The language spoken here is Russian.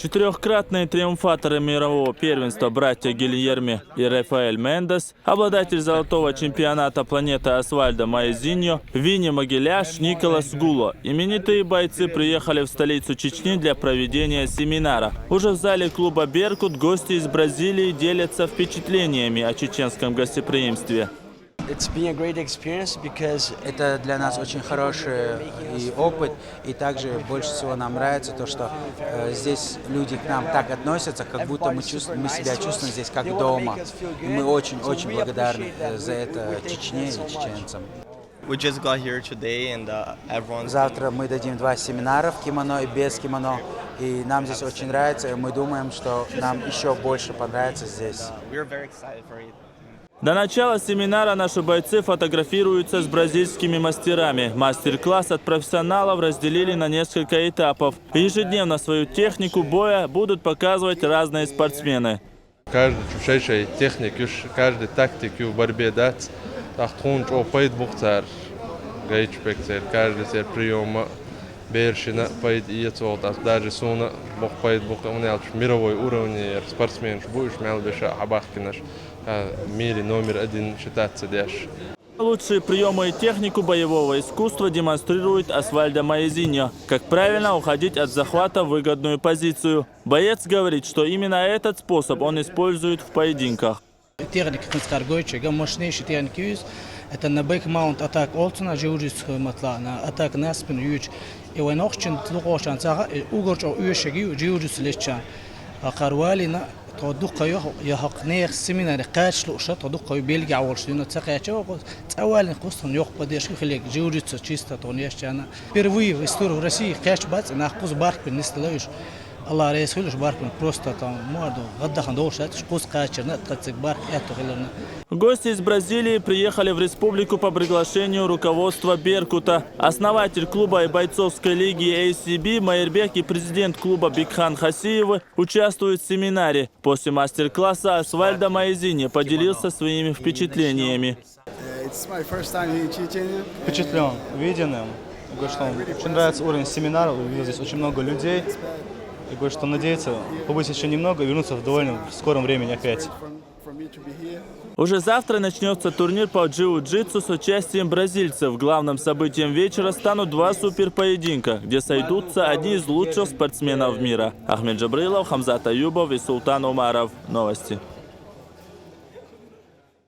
Четырехкратные триумфаторы мирового первенства братья Гильерме и Рафаэль Мендес, обладатель золотого чемпионата планеты Освальдо Маезиньо, Винни Могиляш, Николас Гуло. Именитые бойцы приехали в столицу Чечни для проведения семинара. Уже в зале клуба «Беркут» гости из Бразилии делятся впечатлениями о чеченском гостеприимстве. Это для нас очень хороший опыт, и также больше всего нам нравится то, что здесь люди к нам так относятся, как будто мы себя чувствуем здесь как дома. И мы очень-очень благодарны за это Чечне и чеченцам. Завтра мы дадим 2 семинара в кимоно и без кимоно, и нам здесь очень нравится, и мы думаем, что нам еще больше понравится здесь. До начала семинара наши бойцы фотографируются с бразильскими мастерами. Мастер-класс от профессионалов разделили на несколько этапов. Ежедневно свою технику боя будут показывать разные спортсмены. Каждый чушейший техник, каждый тактик в борьбе дать, тахтунч опыт бухтар, гайчпектер, каждый прием бершина пойд и это даже суна бухпойд бухтамнел мировой уровень спортсмен будешь мелбеша абахкинаш. В мире номер 1 считаться дальше. Лучшие приемы и технику боевого искусства демонстрирует Освальдо Маезиньо. Как правильно уходить от захвата в выгодную позицию. Боец говорит, что именно этот способ он использует в поединках. Это на бэк-маунт атак олцена, джиу-джитсу матла, на атак на спину юч. И он охчен тлугошан цага, угорч о юшеги джиу-джитсу леччан. А карвалина تودقوا يحق نيخ سمينار قاش لوشة تودقوا بيلجع ورشينا تساقيا أول قصة يوق بديش خليك جوريتس تشيستا تونيش أنا بيروي في استور в России قاش بس أنا قص بارك بالنسبة ليش الله رئيس خلوش بارك просто там морду غدا خندوش هاتش قص قاشرنا تقصك بارك это خلنا. Гости из Бразилии приехали в республику по приглашению руководства «Беркута». Основатель клуба и бойцовской лиги ACB Майербек и президент клуба Бикхан Хасиевы участвуют в семинаре. После мастер-класса Освальдо Маезиньо поделился своими впечатлениями. Впечатлен, увиденным. Что очень нравится уровень семинара, увидел здесь очень много людей. И говорю, что надеется побыть еще немного и вернуться в довольно скором времени опять. Уже завтра начнется турнир по джиу-джитсу с участием бразильцев. Главным событием вечера станут 2 суперпоединка, где сойдутся одни из лучших спортсменов мира. Ахмед Джабрилов, Хамзат Аюбов и Султан Умаров. Новости.